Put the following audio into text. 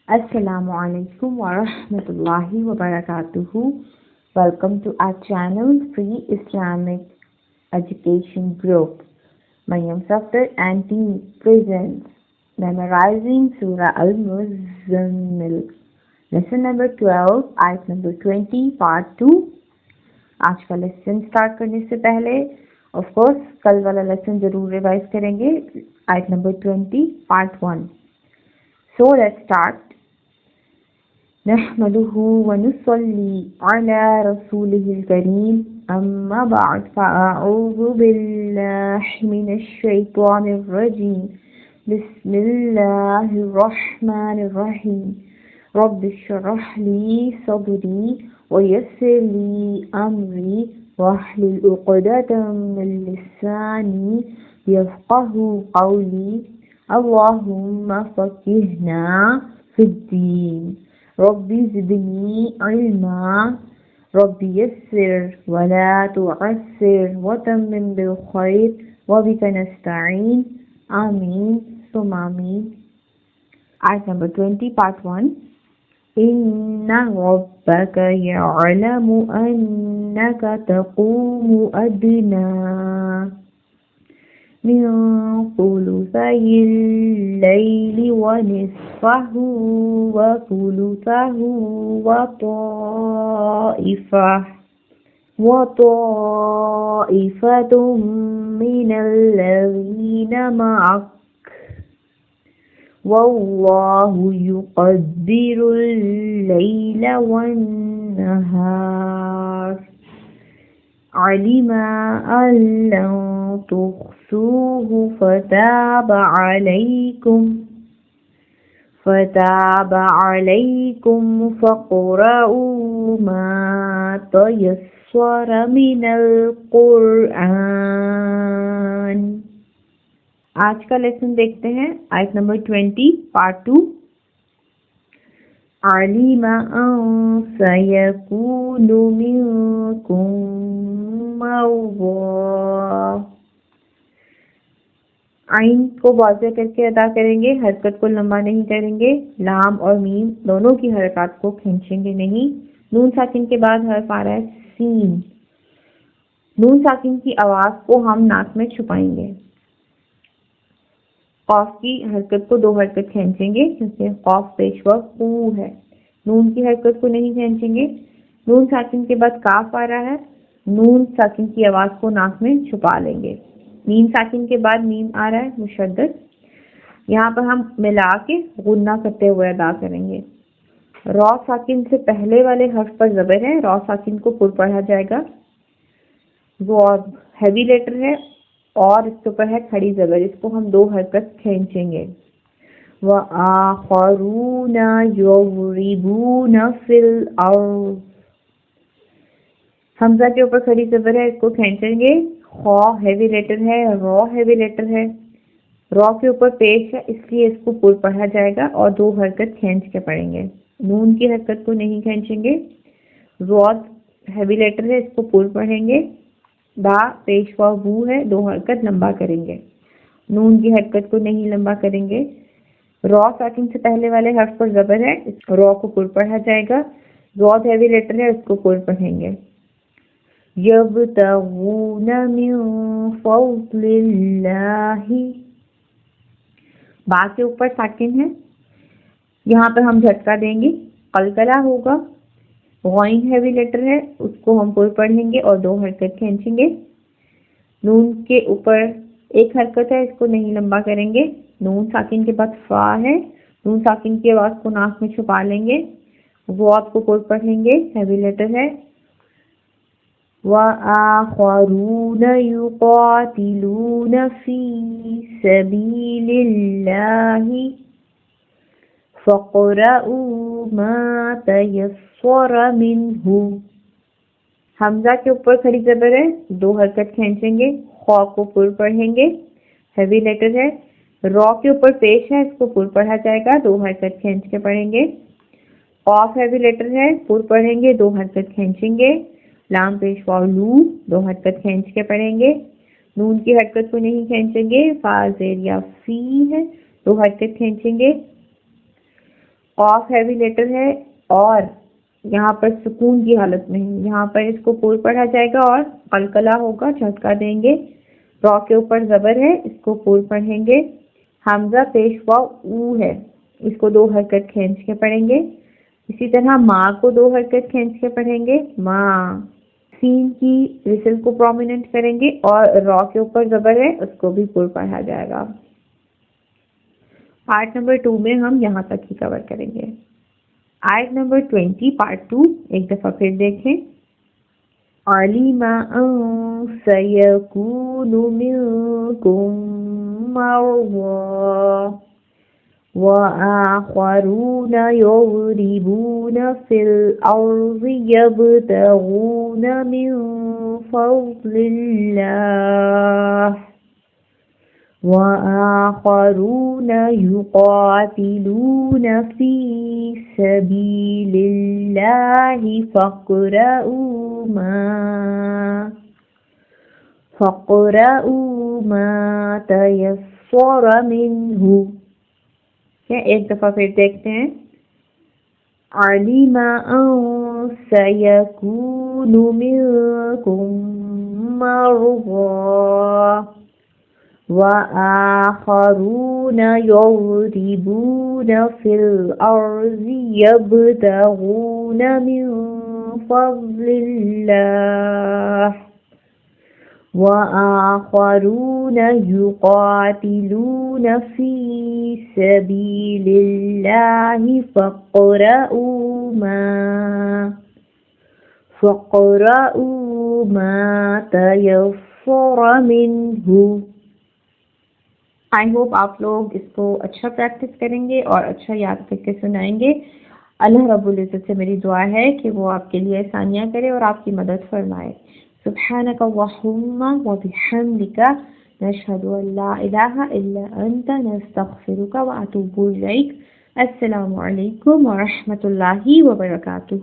Assalamu alaikum wa rahmatullahi wa barakatuhu. Welcome to our channel Free Islamic Education Group. Maryam Safdar and team presents Memorizing Surah Al-Muzammil. Lesson number 12, ayat number 20, part 2. आज का lesson start करने से पहले of course कल वाला lesson जरूर रिवाइज करेंगे. आयत number 20 part 1. So let's start. नहमदुहु व नुसल्ली अला रसूलिहिल करीम. अम्मा बअद फअऊज़ु बिल्लाहि मिनश शैतानिर रजीम. बिस्मिल्लाहिर रहमानिर रहीम. रब्बिश्रह ली सदरी वयस्सिर ली अमरी वहलुल उक़दतम मिन लिसानी यफ़क़हू क़ौली. अल्लाहुम्मा फ़क़िहना फ़िद्दीन. रब्बी ज़िदनी इल्मा. रब्बी यस्सिर वला तुअस्सिर वतम्मिम बिल खैर वबिका नस्तईन. आमीन सुम्मा आमीन. आयत नंबर 20 पार्ट 1. इन्ना रब्बका यअलमु अन्नका तक़ूमु अदना मिन सुलुसैल लैलि व निस्फहु व सुलुसहु व ताइफतुम मिनल्लज़ीना मअक वल्लाहु युक़द्दिरुल लैला वन्नहार. अलिमा अल्लन तुहसूहु فتاب عليكم فاقرؤوا ما تيسر من القرآن. आज का लेसन देखते हैं. आयत नंबर 20 पार्ट 2. अलिमा अन सयकूनु मिनकुम मर्ज़ा. आइन को वाज़े करके अदा करेंगे, हरकत को लंबा नहीं करेंगे. लाम और मीम दोनों की हरकत को खींचेंगे नहीं. नून साकिन के बाद हर्फ आ रहा है सीन. नून साकिन की आवाज को हम नाक में छुपाएंगे. कॉफ की हरकत को 2 हरकत खींचेंगे क्योंकि कॉफ पेशवा कू है. नून की हरकत को नहीं खींचेंगे. नून साकिन के बाद काफ आ रहा है. नून साकिन की आवाज को नाक में छुपा लेंगे. मीम साकिन के बाद मीम आ रहा है मुशद्दद. यहाँ पर हम मिला के गुन्ना करते हुए अदा करेंगे. रॉ साकिन से पहले वाले हर्फ पर ज़बर है. रॉ साकिन को पुर पढ़ा जाएगा. वो हैवी लेटर है और इसके ऊपर है खड़ी ज़बर. इसको हम 2 हरकत खींचेंगे. व आखरूना यज़रिबूना फिल अर्ज़. हमजा के ऊपर खड़ी ज़बर है, इसको खींचेंगे. खौ हैवी लेटर है, रॉ हैवी लेटर है. रॉ के ऊपर पेश है इसलिए इसको पुर पढ़ा जाएगा और 2 हरकत खींच के पढ़ेंगे. नून की हरकत को नहीं खींचेंगे. रॉ हैवी लेटर है, इसको पुर पढ़ेंगे. बा पेशवा वू है, 2 हरकत लंबा करेंगे. नून की हरकत को नहीं लंबा करेंगे. रॉ साकिन से पहले वाले हर्फ पर ज़बर है, रॉ को पुर पढ़ा जाएगा. रॉ हैवी लेटर है, इसको पुर पढ़ेंगे. यब्तगूना मिन फ़ज़लिल्लाहि. बा के ऊपर साकिन है, यहाँ पर हम झटका देंगे, कलकला होगा. गॉइन हैवी लेटर है, उसको हम पुर पढ़ेंगे और 2 हरकत खींचेंगे. नून के ऊपर 1 हरकत है, इसको नहीं लंबा करेंगे. नून साकिन के बाद फा है. नून साकिन की आवाज को नाक में छुपा लेंगे. वो आपको पुर पढ़ेंगे, हैवी लेटर है. व आखरूना युक़ातिलूना फी सबीलिल्लाहि फ़क़रऊ मा तयस्सर मिन्हु. हमजा के ऊपर खड़ी ज़बर है, 2 हरकत खींचेंगे. खौ को पुर पढ़ेंगे, हैवी लेटर है. रॉ के ऊपर पेश है, इसको पुर पढ़ा जाएगा. 2 हरकत खींच के पढ़ेंगे. कॉफ हैवी लेटर है, पुर पढ़ेंगे, 2 हरकत खींचेंगे. लाम पेश वालू, 2 हरकत खींच के पढ़ेंगे. नून की हरकत को नहीं खींचेंगे. फा जेर या फी है, 2 हरकत खींचेंगे. قاف ہیوی لیٹر ہے اور یہاں پر سکون کی حالت میں ہے، یہاں پر اس کو پور پڑھا جائے گا اور قلقلہ ہوگا، جھٹکا دیں گے۔ را کے اوپر زبر ہے، اس کو پور پڑھیں گے۔ حمزہ پیش واو او ہے، اس کو 2 حرکت کھینچ کے پڑھیں گے۔ اسی طرح ماں کو 2 حرکت کھینچ کے پڑھیں گے، ماں۔ سین کی رسل کو پرومیننٹ کریں گے اور را کے اوپر زبر ہے، اس کو بھی پور پڑھا جائے گا۔ پارٹ نمبر 2 میں ہم یہاں تک ہی کور کریں گے۔ آیت نمبر 20 پارٹ 2 ایک دفعہ پھر دیکھیں۔ عَلِمَ أَن سَيَكُونُ مِنكُم مَّرْضَىٰ وَآخَرُونَ يَضْرِبُونَ فِي الْأَرْضِ يَبْتَغُونَ مِن فَضْلِ اللَّهِ وَآخَرُونَ يُقَاتِلُونَ فِي سَبِيلِ اللَّهِ فَاقْرَؤُوا مَا تَيَسَّرَ مِنْهُ۔ ایک دفعہ پھر دیکھتے ہیں۔ عَلِمَ أَن سَيَكُونُ مِنكُم مَّرْضَىٰ وَآخَرُونَ يَضْرِبُونَ فِي الْأَرْضِ يَبْتَغُونَ مِن فَضْلِ اللَّهِ وَآخَرُونَ يُقَاتِلُونَ فِي سَبِيلِ اللَّهِ فَاقْرَؤُوا مَا تَيَسَّرَ مِنْهُ۔ آئی ہوپ آپ لوگ اس کو اچھا پریکٹس کریں گے اور اچھا یاد کر کے سنائیں گے۔ اللہ رب العزت سے میری دعا ہے کہ وہ آپ کے لیے آسانیاں کرے اور آپ کی مدد فرمائے۔ سبحانک اللہم و بحمدک نشہد ان لا الہ الا انت نستغفرک و اتوب الیک۔ السلام علیکم و رحمۃ اللہ وبرکاتہ۔